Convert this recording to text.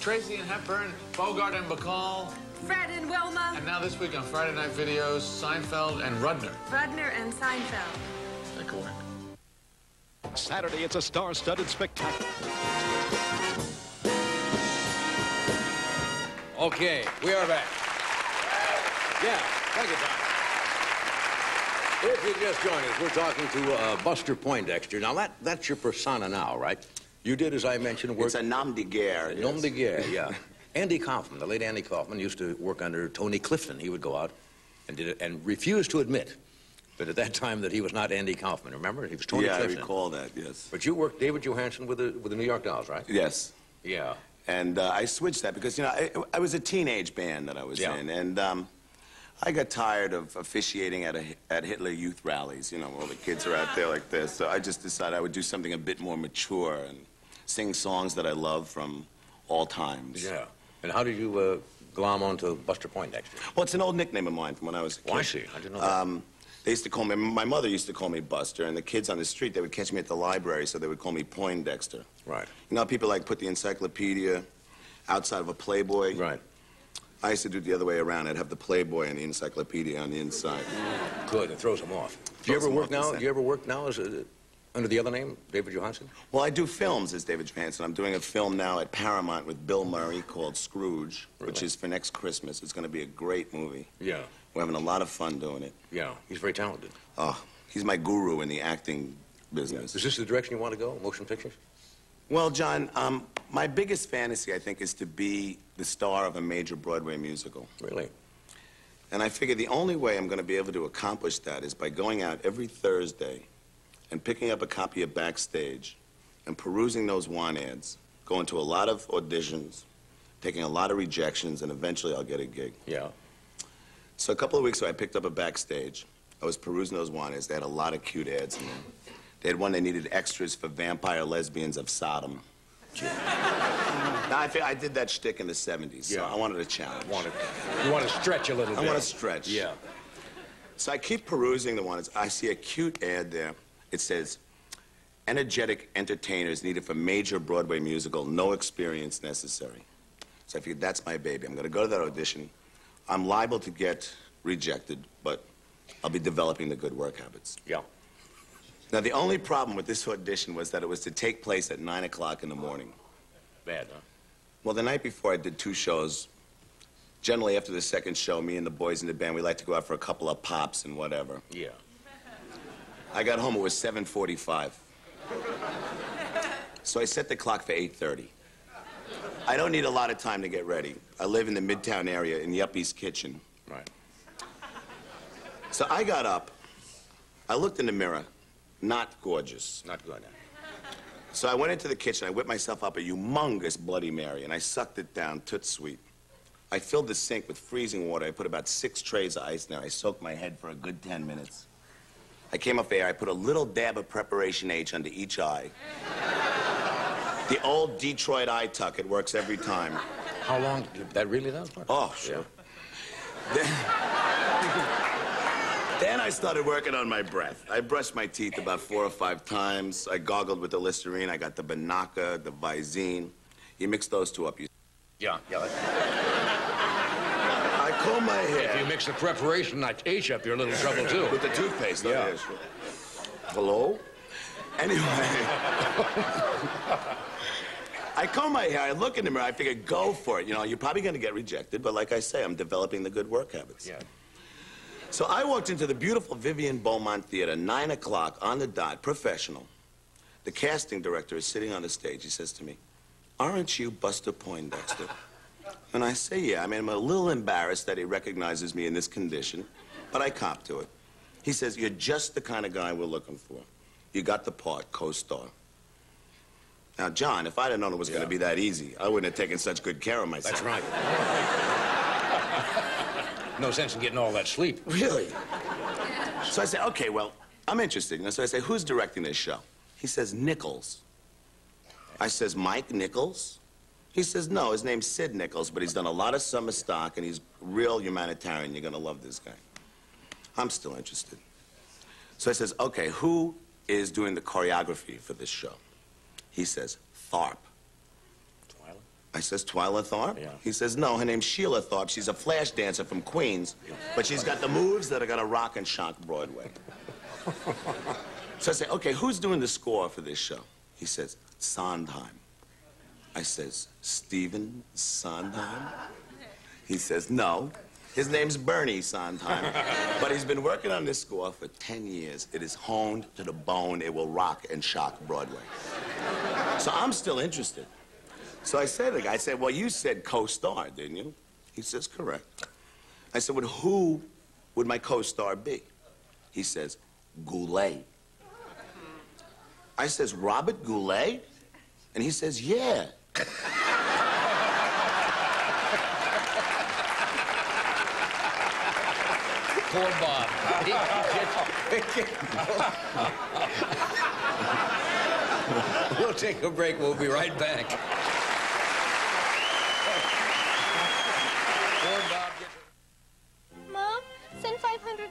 Tracy and Hepburn, Bogart and Bacall. Fred and Wilma. And now this week on Friday Night Videos, Seinfeld and Rudner. Rudner and Seinfeld. That could work. Saturday, it's a star-studded spectacular. Okay, we are back. Yeah, thank you, Tom. If you just joined us, we're talking to Buster Poindexter. Now, that's your persona now, right? You did, as I mentioned, work... It's a nom de guerre. Yes. Nom de guerre, yeah. Andy Kaufman, the late Andy Kaufman, used to work under Tony Clifton. He would go out and did it, and refused to admit that at that time that he was not Andy Kaufman. Remember? He was Tony Clifton. Yeah, I recall that, yes. But you worked David Johansen with the New York Dolls, right? Yes. Yeah. And I switched that because, you know, I was a teenage band that I was in, and I got tired of officiating at Hitler Youth rallies, you know, where all the kids are out there like this. So I just decided I would do something a bit more mature and sing songs that I love from all times. Yeah. And how did you glom onto Buster Poindexter? Well, it's an old nickname of mine from when I was a kid. Oh, I see. I didn't know that. They used to call me, my mother used to call me Buster, and the kids on the street, they would catch me at the library, so they would call me Poindexter. Right. You know how people like put the encyclopedia outside of a Playboy? Right. I used to do it the other way around. I'd have the Playboy and the encyclopedia on the inside. Good, it throws them off. Do you ever work now? Do you ever work now as under the other name, David Johansen? Well, I do films as David Johansen. I'm doing a film now at Paramount with Bill Murray called Scrooge, which is for next Christmas. It's going to be a great movie. Yeah. We're having a lot of fun doing it. Yeah, he's very talented. Oh, he's my guru in the acting business. Is this the direction you want to go, motion pictures? Well, John, my biggest fantasy, I think, is to be the star of a major Broadway musical. Really? And I figure the only way I'm going to be able to accomplish that is by going out every Thursday and picking up a copy of Backstage and perusing those want ads, going to a lot of auditions, taking a lot of rejections, and eventually I'll get a gig. Yeah. So a couple of weeks ago, I picked up a Backstage. I was perusing those want ads. They had a lot of cute ads in them. They had one they needed extras for vampire lesbians of Sodom. Now, I did that shtick in the 70s, so I wanted a challenge. You want to stretch a little bit. I want to stretch. Yeah. So I keep perusing the ones. I see a cute ad there. It says, energetic entertainers needed for major Broadway musical, no experience necessary. So I figured, that's my baby. I'm going to go to that audition. I'm liable to get rejected, but I'll be developing the good work habits. Yeah. Now, the only problem with this audition was that it was to take place at 9 o'clock in the morning. Bad, huh? Well, the night before, I did 2 shows. Generally, after the second show, me and the boys in the band, we like to go out for a couple of pops and whatever. Yeah. I got home, it was 7:45. So I set the clock for 8:30. I don't need a lot of time to get ready. I live in the Midtown area in Yuppie's kitchen. Right. So I got up. I looked in the mirror. Not gorgeous. Not good. So I went into the kitchen. I whipped myself up a humongous Bloody Mary, and I sucked it down, toot sweet. I filled the sink with freezing water. I put about 6 trays of ice in there. I soaked my head for a good 10 minutes. I came off air. I put a little dab of Preparation H under each eye. The old Detroit eye tuck. It works every time. How long did that really does work? Oh, sure. Then I started working on my breath. I brushed my teeth about 4 or 5 times. I gargled with the Listerine. I got the Banaka, the Visine. You mix those 2 up. Yeah. I comb my hair. If you mix the preparation H up, you're a little trouble, too. With the toothpaste. Yeah. Oh, yeah, sure. Hello? Anyway. I comb my hair. I look in the mirror. I figure, go for it. You know, you're probably going to get rejected, but like I say, I'm developing the good work habits. Yeah. So I walked into the beautiful Vivian Beaumont Theater, 9 o'clock on the dot, professional. The casting director is sitting on the stage. He says to me, aren't you Buster Poindexter? And I say, yeah. I mean, I'm a little embarrassed that he recognizes me in this condition, but I cop to it. He says, you're just the kind of guy we're looking for. You got the part, co-star. Now, John, if I'd have known it was going to be that easy, I wouldn't have taken such good care of myself. That's right. No sense in getting all that sleep. Really? So I say, okay, well, I'm interested. So I say, who's directing this show? He says, Nichols. I says, Mike Nichols? He says, no, his name's Sid Nichols, but he's done a lot of summer stock, and he's real humanitarian. You're going to love this guy. I'm still interested. So I says, okay, who is doing the choreography for this show? He says, Tharp. Twyla? I says, Twyla Tharp? Yeah. He says, no, her name's Sheila Tharp. She's a flash dancer from Queens, but she's got the moves that are gonna rock and shock Broadway. So I say, okay, who's doing the score for this show? He says, Sondheim. I says, Stephen Sondheim? He says, no. His name's Bernie Sondheim. But he's been working on this score for 10 years. It is honed to the bone. It will rock and shock Broadway. So I'm still interested. So I said to the guy, I said, well, you said co-star, didn't you? He says, correct. I said, well, who would my co-star be? He says, Goulet. I says, Robert Goulet? And he says, yeah. Poor Bob. We'll take a break. We'll be right back.